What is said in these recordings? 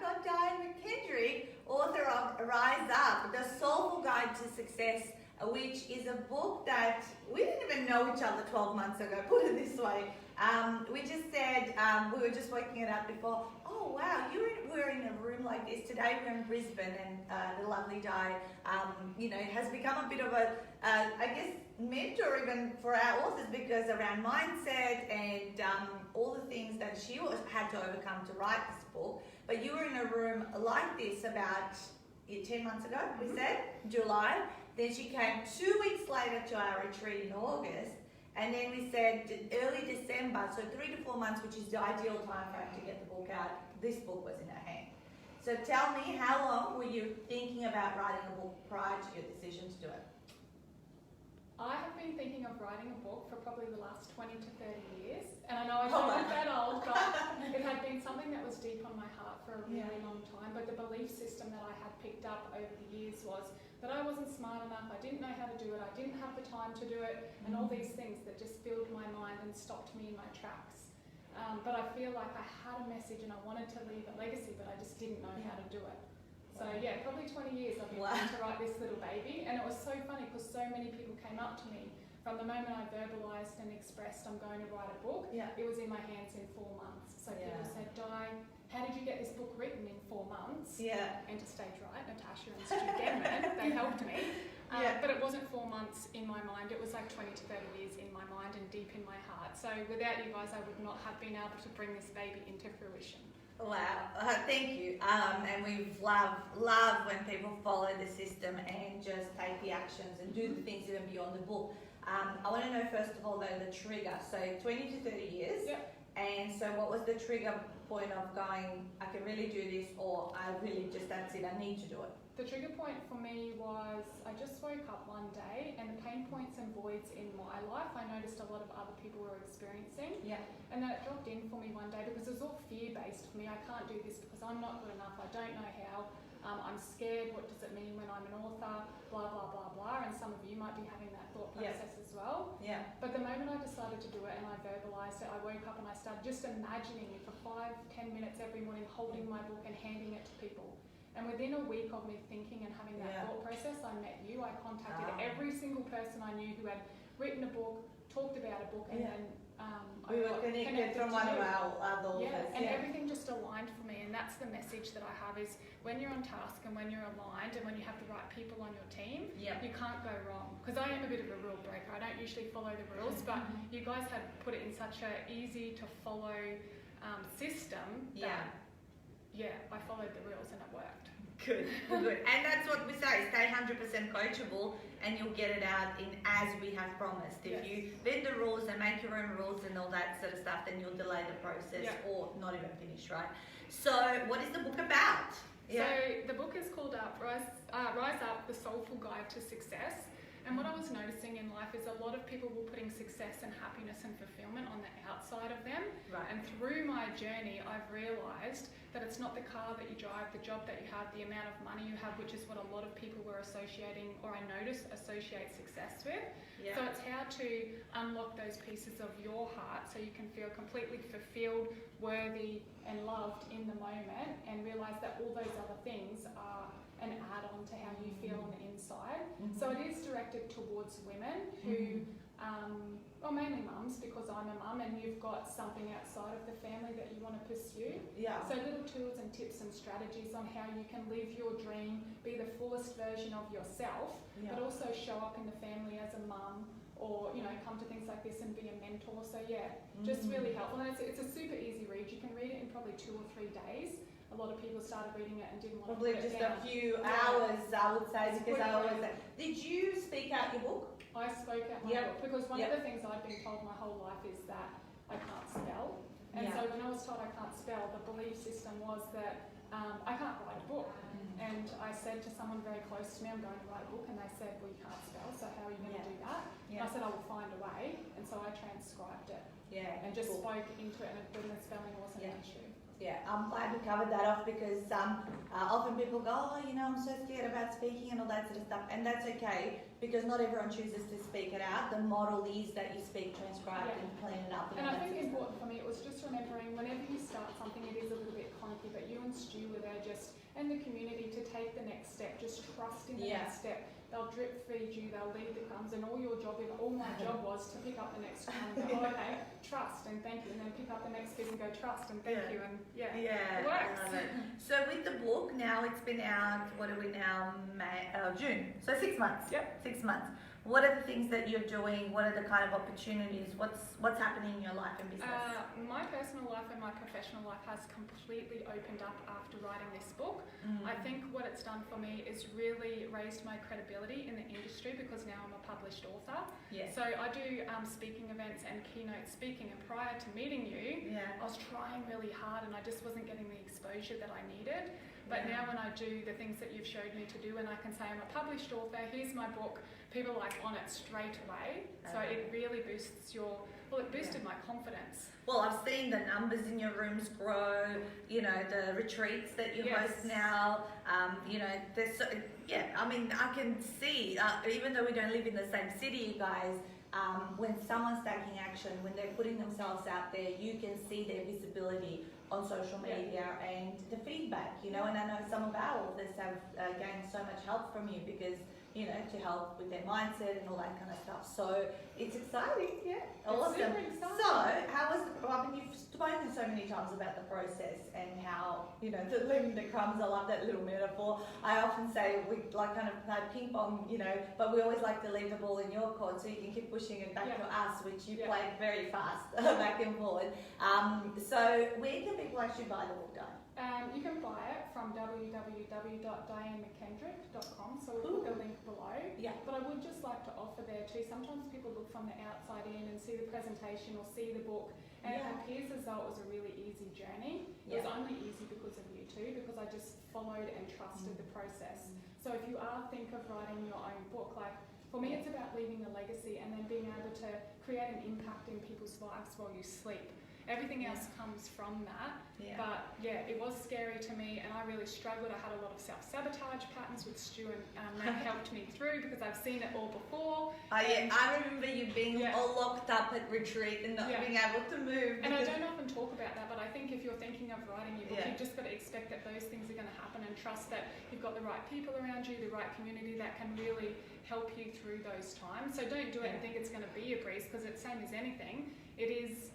got Diane McKendrick, author of Rise Up, The Soulful Guide to Success, which is a book that we didn't even know each other 12 months ago, put it this way. We just said, we were just working it out before, oh wow, we're in a room like this. Today we're in Brisbane, and the lovely Di, has become a bit of a, I guess, mentor even for our authors, because around mindset and all the things that she had to overcome to write this book. But you were in a room like this about 10 months ago, we said, July. Then she came 2 weeks later to our retreat in August. And then we said early December, so 3 to 4 months, which is the ideal time frame to get the book out. This book was in her hand. So tell me, how long were you thinking about writing a book prior to your decision to do it? I have been thinking of writing a book for probably the last 20 to 30 years. And I know I don't look that old, but it had been something that was deep on my heart for a really long time. But the belief system that I had picked up over the years was that I wasn't smart enough, I didn't know how to do it, I didn't have the time to do it, and all these things that just filled my mind and stopped me in my tracks. But I feel like I had a message and I wanted to leave a legacy, but I just didn't know how to do it. So yeah, probably 20 years I've been trying to write this little baby, and it was so funny because so many people came up to me from the moment I verbalised and expressed I'm going to write a book. It was in my hands in 4 months. So people said, Di, how did you get this book written in 4 months? And to stage right, Natasha and Stu Denman, they helped me. But it wasn't 4 months in my mind, it was like 20 to 30 years in my mind and deep in my heart. So without you guys, I would not have been able to bring this baby into fruition. Wow, thank you. And we love when people follow the system and just take the actions and do the things even beyond the book. I want to know, first of all, though, the trigger. So 20 to 30 years. And so what was the trigger point of going, I can really do this, or I really just, that's it, I need to do it? The trigger point for me was I just woke up one day and the pain points and voids in my life I noticed a lot of other people were experiencing. And then it dropped in for me one day because it was all fear-based for me. I can't do this because I'm not good enough, I don't know how, I'm scared, what does it mean when I'm an author, blah, blah, blah, blah. And some of you might be having that thought process as well. But the moment I decided to do it and I verbalised it, I woke up and I started just imagining it for 5-10 minutes every morning, holding my book and handing it to people. And within a week of me thinking and having that thought process, I met you. I contacted every single person I knew who had written a book, talked about a book, and then we were connected from one of our other authors. And everything just aligned for me, and that's the message that I have is when you're on task and when you're aligned and when you have the right people on your team, you can't go wrong. Because I am a bit of a rule breaker. I don't usually follow the rules, but you guys have put it in such a easy to follow system that I followed the rules and it worked. Good. And that's what we say, stay 100% coachable and you'll get it out in as we have promised. If you bend the rules and make your own rules and all that sort of stuff, then you'll delay the process or not even finish, right? So what is the book about? So the book is called Rise Up, The Soulful Guide to Success. And what I was noticing in life is a lot of people were putting success and happiness and fulfillment on the outside of them. And through my journey, I've realised that it's not the car that you drive, the job that you have, the amount of money you have, which is what a lot of people were associating, or I noticed associate success with. So it's how to unlock those pieces of your heart so you can feel completely fulfilled, worthy and loved in the moment, and realise that all those other things are an add-on to how you feel on the inside. So it is directed towards women who, well, mainly mums, because I'm a mum and you've got something outside of the family that you want to pursue. So little tools and tips and strategies on how you can live your dream, be the fullest version of yourself, but also show up in the family as a mum, or come to things like this and be a mentor. So just really helpful. And it's a super easy read. You can read it in probably 2 or 3 days. A lot of people started reading it and didn't want to put it just down. a few hours, I would say, because I always say. Did you speak out your book? I spoke out my book because one of the things I've been told my whole life is that I can't spell. And so when I was told I can't spell, the belief system was that I can't write a book. And I said to someone very close to me, I'm going to write a book, and they said, well, you can't spell, so how are you going to do that? And I said, I will find a way. And so I transcribed it and just spoke into it, and the spelling wasn't an issue. I'm glad we covered that off because often people go, I'm so scared about speaking and all that sort of stuff, and that's okay because not everyone chooses to speak it out. The model is that you speak transcribed and clean it up. And I think important for me, it was just remembering whenever you start something, it is a little bit clunky, but you and Stu were there just trust in the next step. They'll drip feed you, they'll leave the crumbs, and all my job was to pick up the next crumb and go, okay, trust and thank you, and then pick up the next bit and go, trust and thank you, and it works. I love it. So with the book, now it's been out, what are we now, June, so 6 months. Yep. 6 months. What are the things that you're doing? What are the kind of opportunities? What's happening in your life and business? My personal life and my professional life has completely opened up after writing this book. I think what it's done for me is really raised my credibility in the industry because now I'm a published author. Yeah. So I do speaking events and keynote speaking, and prior to meeting you, I was trying really hard and I just wasn't getting the exposure that I needed. But now when I do the things that you've showed me to do, and I can say I'm a published author, here's my book, people are like on it straight away. So it really boosts it boosted my confidence. Well, I've seen the numbers in your rooms grow, you know, the retreats that you host now, you know, I mean, I can see, even though we don't live in the same city, you guys, when someone's taking action, when they're putting themselves out there, you can see their visibility on social media and the feedback, you know, and I know some of our authors have gained so much help from you because, you know, to help with their mindset and all that kind of stuff. So it's exciting, awesome. So how was I mean, you've spoken so many times about the process and how, you know, leaving the crumbs, I love that little metaphor. I often say we like kind of play ping pong, you know, but we always like to leave the ball in your court so you can keep pushing it back to us, which you played very fast back and forward. So where can people actually buy the book, Diane? You can buy it from www.dianemckendrick.com, so we'll put a link below. Yeah. But I would just like to offer there too, sometimes people look from the outside in and see the presentation or see the book, and it appears as though it was a really easy journey. It was only easy because of you too, because I just followed and trusted the process. So if you are think of writing your own book, like for me it's about leaving a legacy and then being able to create an impact in people's lives while you sleep. Everything else comes from that, but it was scary to me and I really struggled. I had a lot of self-sabotage patterns with Stu and that helped me through because I've seen it all before. I remember you being all locked up at retreat and not being able to move. And I don't often talk about that, but I think if you're thinking of writing your book, you've just got to expect that those things are going to happen and trust that you've got the right people around you, the right community that can really help you through those times. So don't do it and think it's going to be a breeze because it's same as anything. It is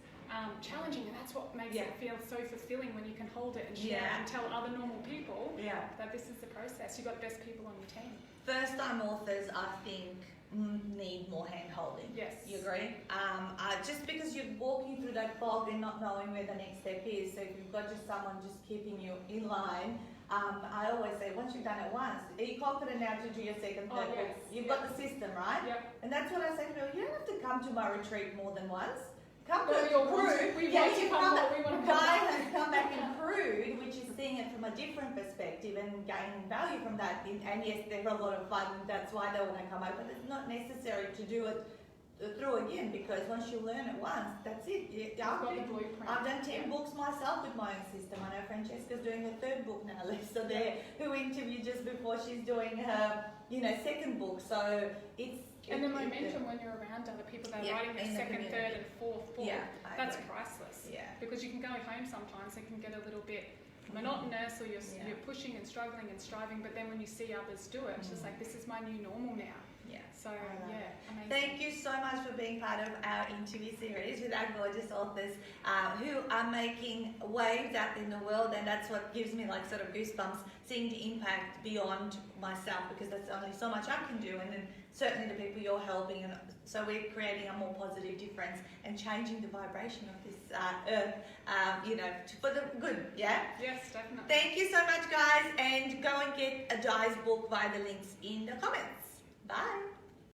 challenging, and that's what makes it feel so fulfilling when you can hold it and share and tell other normal people that this is the process. You've got the best people on your team. First time authors, I think, need more hand holding. Yes. You agree? Just because you're walking through that fog and not knowing where the next step is, so if you've got just someone just keeping you in line, I always say, once you've done it once, are you confident now to do your second, third book? You've got the system, right? Yep. And that's what I say to people, you don't have to come to my retreat more than once. Come to Crude. You come back and Crude, which is seeing it from a different perspective and gaining value from that. And yes, they're a lot of fun, and that's why they want to come out, but it's not necessary to do it through again, because once you learn it once, that's it. I've done 10 books myself with my own system. I know Francesca's doing her 3rd book now, Lisa there, who interviewed just before she's doing her, second book. So it's the momentum when you're around other people, they're writing their second, third, and 4th book. That's priceless. Because you can go home sometimes and can get a little bit monotonous, or you're pushing and struggling and striving. But then when you see others do it, it's just like, this is my new normal now. So, amazing. Thank you so much for being part of our interview series with our gorgeous authors who are making waves out in the world, and that's what gives me like sort of goosebumps, seeing the impact beyond myself, because that's only so much I can do, and then certainly the people you're helping, and so we're creating a more positive difference and changing the vibration of this earth, for the good, Yes, definitely. Thank you so much, guys, and go and get a Di's book via the links in the comments. Bye.